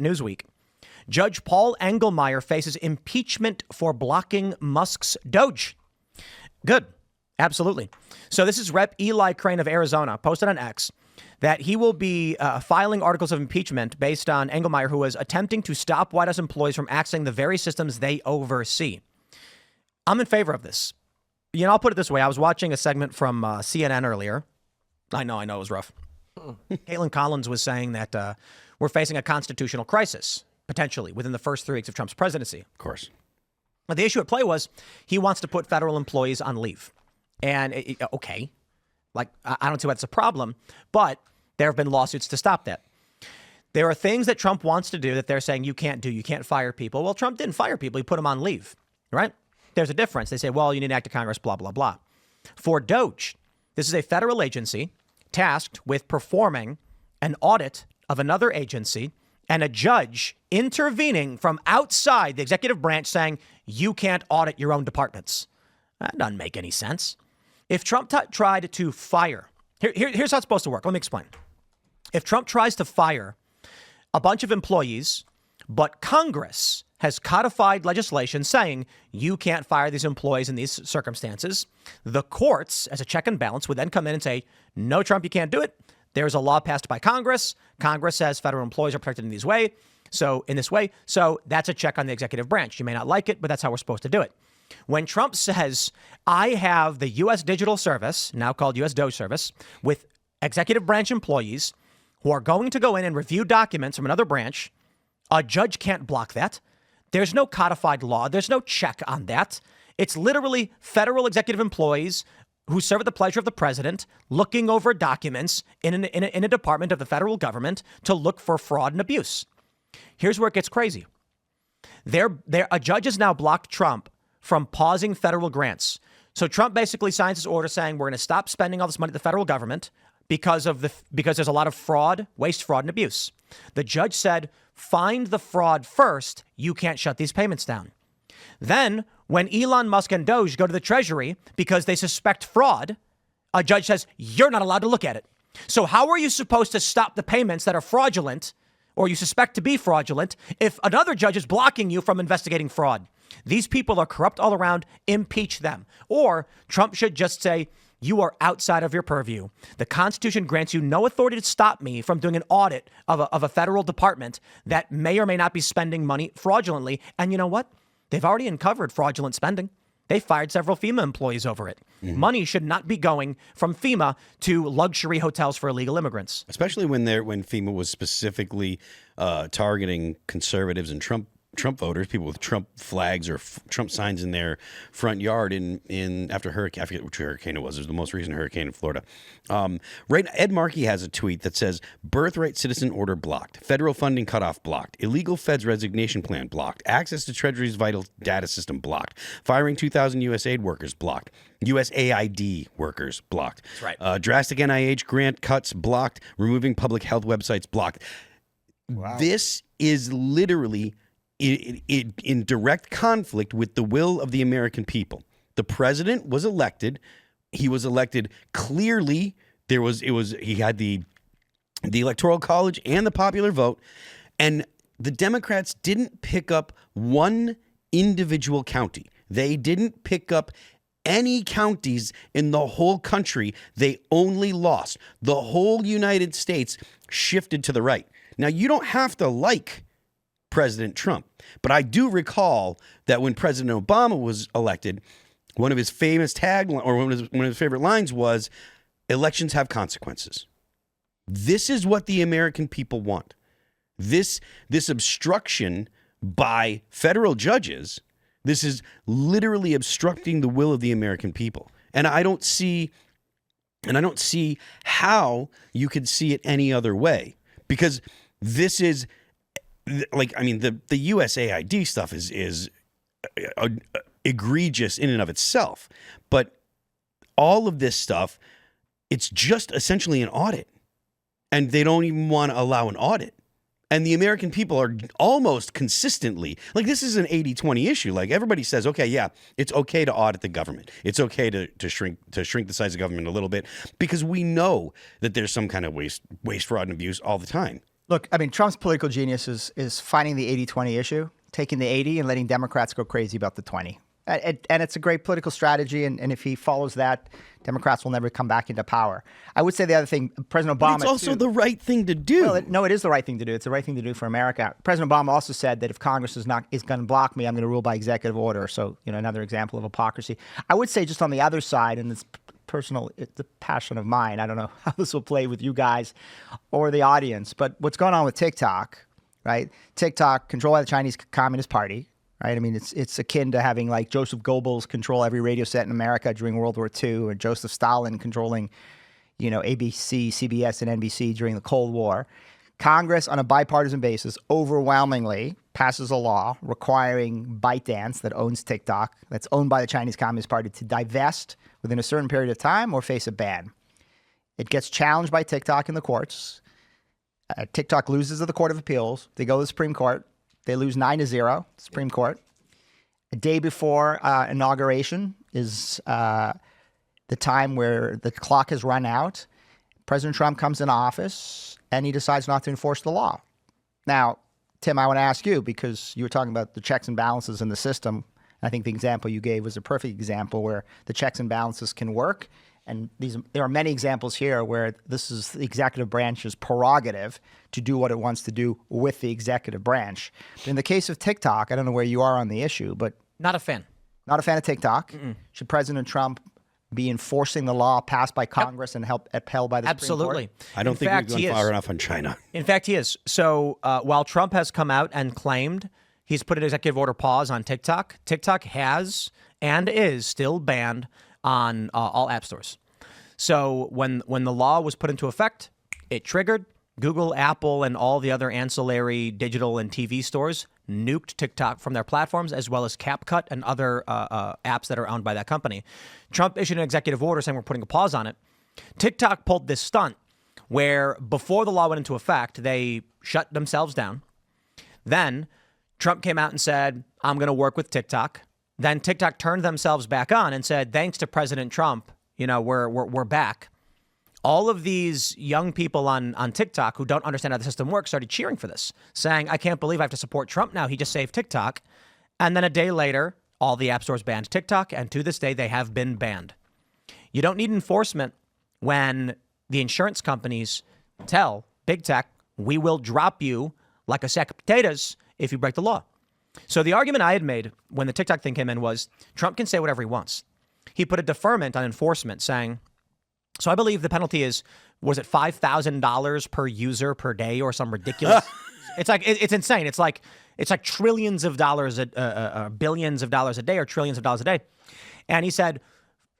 Newsweek. Judge Paul Engelmayer faces impeachment for blocking Musk's DOGE. Good. Absolutely. So this is Rep. Eli Crane of Arizona posted on X that he will be filing articles of impeachment based on Engelmayer, who was attempting to stop White House employees from accessing the very systems they oversee. I'm in favor of this. You know, I'll put it this way. I was watching a segment from CNN earlier. I know it was rough. Caitlin Collins was saying that we're facing a constitutional crisis, potentially, within the first 3 weeks of Trump's presidency. Of course. But the issue at play was he wants to put federal employees on leave. And, okay, like, I don't see why it's a problem, but there have been lawsuits to stop that. There are things that Trump wants to do that they're saying you can't do. You can't fire people. Well, Trump didn't fire people. He put them on leave, right? There's a difference. They say, well, you need an act of Congress, blah, blah, blah. For DOGE, this is a federal agency tasked with performing an audit of another agency and a judge intervening from outside the executive branch saying you can't audit your own departments. That doesn't make any sense. If Trump tried to fire, here's how it's supposed to work. Let me explain. If Trump tries to fire a bunch of employees, but Congress has codified legislation saying you can't fire these employees in these circumstances, the courts, as a check and balance, would then come in and say, no, Trump, you can't do it. There's a law passed by Congress. Congress says federal employees are protected in this way. So that's a check on the executive branch. You may not like it, but that's how we're supposed to do it. When Trump says, I have the U.S. Digital Service, now called U.S. DOGE Service, with executive branch employees who are going to go in and review documents from another branch, a judge can't block that. There's no codified law. There's no check on that. It's literally federal executive employees who serve at the pleasure of the president looking over documents in a department of the federal government to look for fraud and abuse. Here's where it gets crazy. A judge has now blocked Trump from pausing federal grants. So Trump basically signs this order saying we're going to stop spending all this money at the federal government because there's a lot of fraud, waste, fraud, and abuse. The judge said, find the fraud first. You can't shut these payments down. Then when Elon Musk and DOGE go to the Treasury because they suspect fraud, a judge says, you're not allowed to look at it. So how are you supposed to stop the payments that are fraudulent or you suspect to be fraudulent if another judge is blocking you from investigating fraud? These people are corrupt all around. Impeach them. Or Trump should just say, you are outside of your purview. The Constitution grants you no authority to stop me from doing an audit of a federal department that may or may not be spending money fraudulently. And you know what? They've already uncovered fraudulent spending. They fired several FEMA employees over it. Mm-hmm. Money should not be going from FEMA to luxury hotels for illegal immigrants. Especially when FEMA was specifically targeting conservatives and Trump voters, people with Trump flags or Trump signs in their front yard after hurricane. I forget which hurricane it was. It was the most recent hurricane in Florida. Ed Markey has a tweet that says, birthright citizen order blocked, federal funding cutoff blocked, illegal feds resignation plan blocked, access to Treasury's vital data system blocked, firing 2,000 USAID workers blocked, USAID workers blocked. That's right. Drastic NIH grant cuts blocked, removing public health websites blocked. Wow. This is literally in direct conflict with the will of the American people. The president was elected. He was elected clearly. He had the Electoral College and the popular vote. And the Democrats didn't pick up one individual county. They didn't pick up any counties in the whole country. They only lost. The whole United States shifted to the right. Now, you don't have to like President Trump, but I do recall that when President Obama was elected, one of his famous tagline or one of his favorite lines was, elections have consequences. This is what the American people want. This obstruction by federal judges, this is literally obstructing the will of the American people. And I don't see how you could see it any other way, because this is the USAID stuff is egregious in and of itself. But all of this stuff, it's just essentially an audit. And they don't even want to allow an audit. And the American people are almost consistently, like, this is an 80-20 issue. Like, everybody says, okay, yeah, it's okay to audit the government. It's okay to shrink the size of government a little bit, because we know that there's some kind of waste, fraud, and abuse all the time. Look, I mean, Trump's political genius is finding the 80-20 issue, taking the 80 and letting Democrats go crazy about the 20. And it's a great political strategy. And if he follows that, Democrats will never come back into power. I would say the other thing, President Obama. But it's also the right thing to do. Well, no, it is the right thing to do. It's the right thing to do for America. President Obama also said that if Congress is going to block me, I'm going to rule by executive order. So, another example of hypocrisy. I would say just on the other side, and it's personal, it's a passion of mine. I don't know how this will play with you guys or the audience, but what's going on with TikTok, right? TikTok, controlled by the Chinese Communist Party. Right. I mean, it's akin to having like Joseph Goebbels control every radio set in America during World War II, or Joseph Stalin controlling, ABC, CBS, and NBC during the Cold War. Congress, on a bipartisan basis, overwhelmingly passes a law requiring ByteDance, that owns TikTok, that's owned by the Chinese Communist Party, to divest within a certain period of time or face a ban. It gets challenged by TikTok in the courts. TikTok loses to the Court of Appeals. They go to the Supreme Court. They lose 9-0, Supreme Court. A day before inauguration is the time where the clock has run out. President Trump comes in office, and he decides not to enforce the law. Now, Tim, I want to ask you, because you were talking about the checks and balances in the system. I think the example you gave was a perfect example where the checks and balances can work. And there are many examples here where this is the executive branch's prerogative to do what it wants to do with the executive branch. But in the case of TikTok, I don't know where you are on the issue, but Not a fan. Not a fan of TikTok. Should President Trump be enforcing the law passed by Congress and upheld by the Supreme Court? Absolutely. I don't think we've gone far enough on China. In fact, he is. So while Trump has come out and claimed he's put an executive order pause on TikTok, TikTok has and is still banned on all app stores. So when the law was put into effect, it triggered. Google, Apple, and all the other ancillary digital and TV stores nuked TikTok from their platforms, as well as CapCut and other apps that are owned by that company. Trump issued an executive order saying we're putting a pause on it. TikTok pulled this stunt where before the law went into effect, they shut themselves down. Then Trump came out and said, I'm going to work with TikTok. Then TikTok turned themselves back on and said, thanks to President Trump, we're back. All of these young people on TikTok who don't understand how the system works started cheering for this, saying, I can't believe I have to support Trump now. He just saved TikTok. And then a day later, all the app stores banned TikTok, and to this day, they have been banned. You don't need enforcement when the insurance companies tell big tech, we will drop you like a sack of potatoes if you break the law. So the argument I had made when the TikTok thing came in was Trump can say whatever he wants. He put a deferment on enforcement saying, so I believe the penalty is, was it $5,000 per user per day or some ridiculous? It's insane. It's like trillions of dollars, billions of dollars a day or trillions of dollars a day. And he said,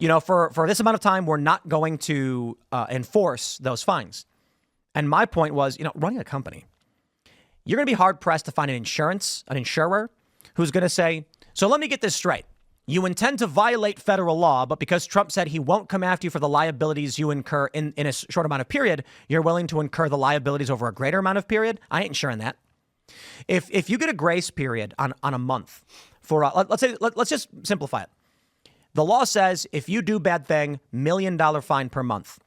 for this amount of time, we're not going to enforce those fines. And my point was, running a company, you're going to be hard pressed to find an insurer who's going to say, so let me get this straight. You intend to violate federal law, but because Trump said he won't come after you for the liabilities you incur in a short amount of period, you're willing to incur the liabilities over a greater amount of period? I ain't insuring that. If you get a grace period on a month for let's just simplify it. The law says if you do bad thing, $1 million fine per month.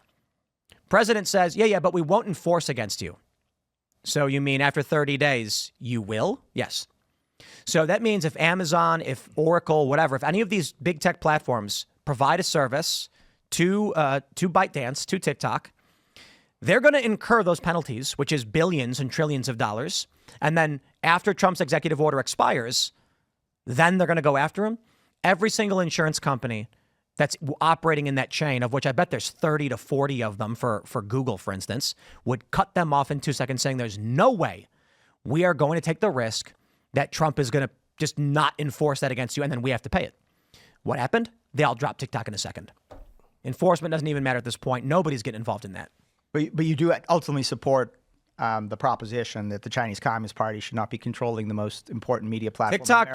President says, yeah, but we won't enforce against you. So you mean after 30 days, you will? Yes. So that means if Amazon, if Oracle, whatever, if any of these big tech platforms provide a service to ByteDance, to TikTok, they're going to incur those penalties, which is billions and trillions of dollars. And then after Trump's executive order expires, then they're going to go after him. Every single insurance company that's operating in that chain, of which I bet there's 30 to 40 of them for Google, for instance, would cut them off in 2 seconds saying there's no way we are going to take the risk that Trump is going to just not enforce that against you, and then we have to pay it. What happened? They all dropped TikTok in a second. Enforcement doesn't even matter at this point. Nobody's getting involved in that. But you do ultimately support the proposition that the Chinese Communist Party should not be controlling the most important media platform.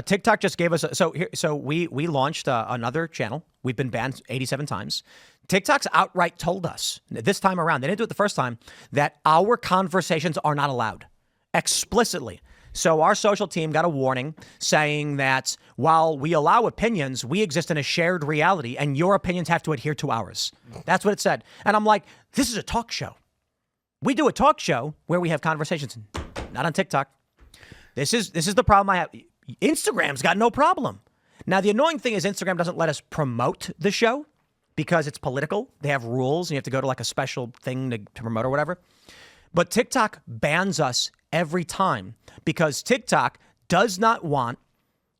TikTok just gave us so we launched another channel. We've been banned 87 times. TikTok's outright told us this time around, they didn't do it the first time, that our conversations are not allowed explicitly. So our social team got a warning saying that while we allow opinions, we exist in a shared reality and your opinions have to adhere to ours. That's what it said. And I'm like, this is a talk show. We do a talk show where we have conversations, not on TikTok. This is the problem I have. Instagram's got no problem. Now, the annoying thing is Instagram doesn't let us promote the show because it's political. They have rules, and you have to go to like a special thing to promote or whatever. But TikTok bans us every time because TikTok does not want,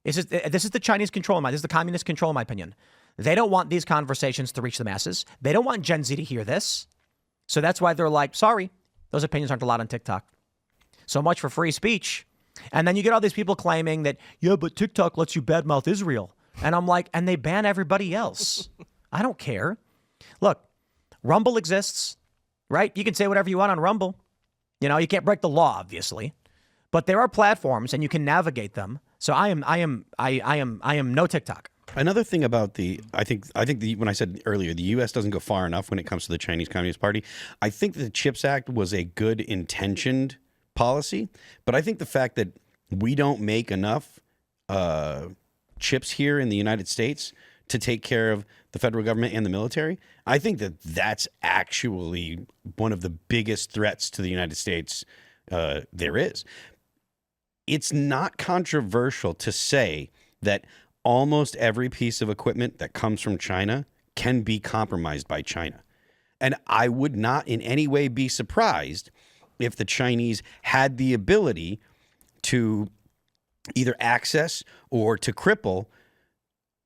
this is the Chinese control, this is the communist control, in my opinion. They don't want these conversations to reach the masses. They don't want Gen Z to hear this. So that's why they're like, sorry, those opinions aren't allowed on TikTok. So much for free speech. And then you get all these people claiming that, yeah, but TikTok lets you badmouth Israel. And I'm like, and they ban everybody else. I don't care. Look, Rumble exists, right? You can say whatever you want on Rumble. You know, you can't break the law, obviously. But there are platforms and you can navigate them. So I am no TikTok. Another thing about I think when I said earlier, the U.S. doesn't go far enough when it comes to the Chinese Communist Party. I think the CHIPS Act was a good intentioned policy, but I think the fact that we don't make enough chips here in the United States to take care of the federal government and the military, I think that that's actually one of the biggest threats to the United States there is. It's not controversial to say that almost every piece of equipment that comes from China can be compromised by China. And I would not in any way be surprised if the Chinese had the ability to either access or to cripple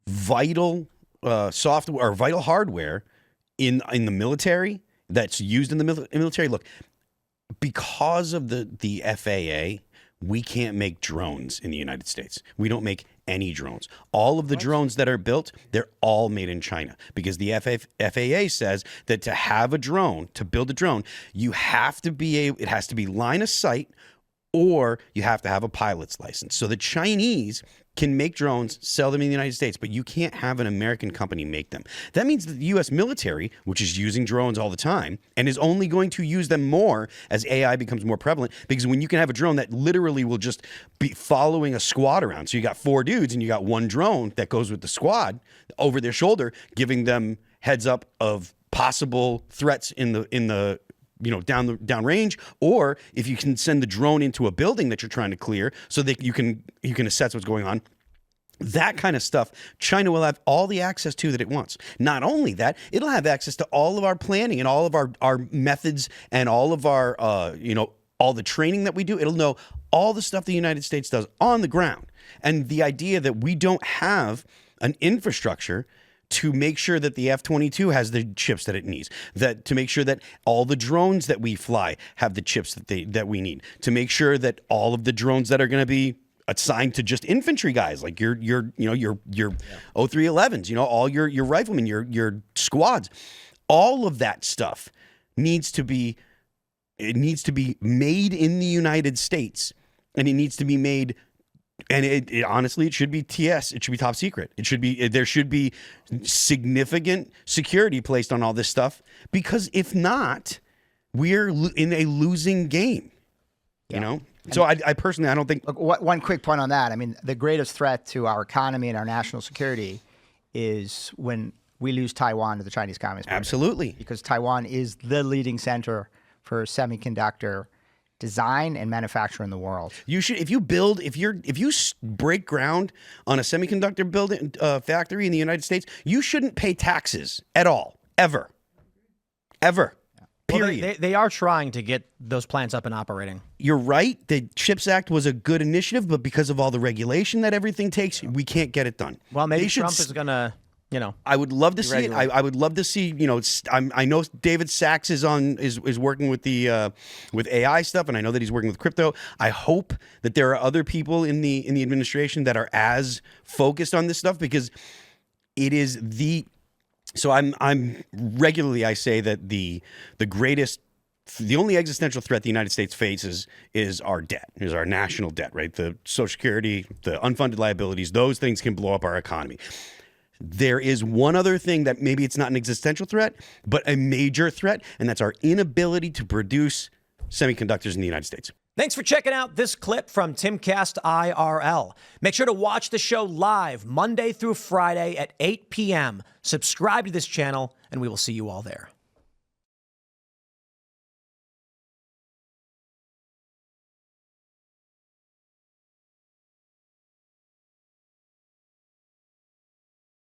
vital software or vital hardware in the military that's used in the military. Look, because of the FAA, we can't make drones in the United States. We don't make any drones. All of the drones that are built, they're all made in China because the FAA says that to have a drone, to build a drone, you have to be it has to be line of sight, or you have to have a pilot's license. So the Chinese can make drones, sell them in the United States, but you can't have an American company make them. That means that the U.S. military, which is using drones all the time and is only going to use them more as AI becomes more prevalent, because when you can have a drone that literally will just be following a squad around. So you got 4 dudes and you got one drone that goes with the squad over their shoulder, giving them heads up of possible threats in the down range, or if you can send the drone into a building that you're trying to clear so that you can assess what's going on. That kind of stuff, China will have all the access to that it wants. Not only that, it'll have access to all of our planning and all of our methods and all of our, all the training that we do. It'll know all the stuff the United States does on the ground. And the idea that we don't have an infrastructure to make sure that the F-22 has the chips that it needs, that to make sure that all the drones that we fly have the chips that we need, to make sure that all of the drones that are going to be assigned to just infantry guys, like your O311s, all your riflemen, your squads, all of that stuff needs to be made in the United States, and it needs to be made. And it honestly, it should be TS. It should be top secret. There should be significant security placed on all this stuff, because if not, we're in a losing game. Yeah. So I personally, I don't think. Look, one quick point on that. I mean, the greatest threat to our economy and our national security is when we lose Taiwan to the Chinese Communist Party. Absolutely, because Taiwan is the leading center for semiconductor design and manufacture in the world. You should, if you break ground on a semiconductor building factory in the United States, you shouldn't pay taxes at all, ever. Period. Well, they are trying to get those plants up and operating. You're right. The CHIPS Act was a good initiative, but because of all the regulation that everything takes, we can't get it done. Well, maybe Trump is going to. I would love to see it. I would love to see. I know David Sachs is working with with AI stuff, and I know that he's working with crypto. I hope that there are other people in the administration that are as focused on this stuff, because it is the. So I'm regularly, I say that the only existential threat the United States faces is our debt, is our national debt, right? The Social Security, the unfunded liabilities, those things can blow up our economy. There is one other thing that maybe it's not an existential threat, but a major threat, and that's our inability to produce semiconductors in the United States. Thanks for checking out this clip from Timcast IRL. Make sure to watch the show live Monday through Friday at 8 p.m. Subscribe to this channel, and we will see you all there.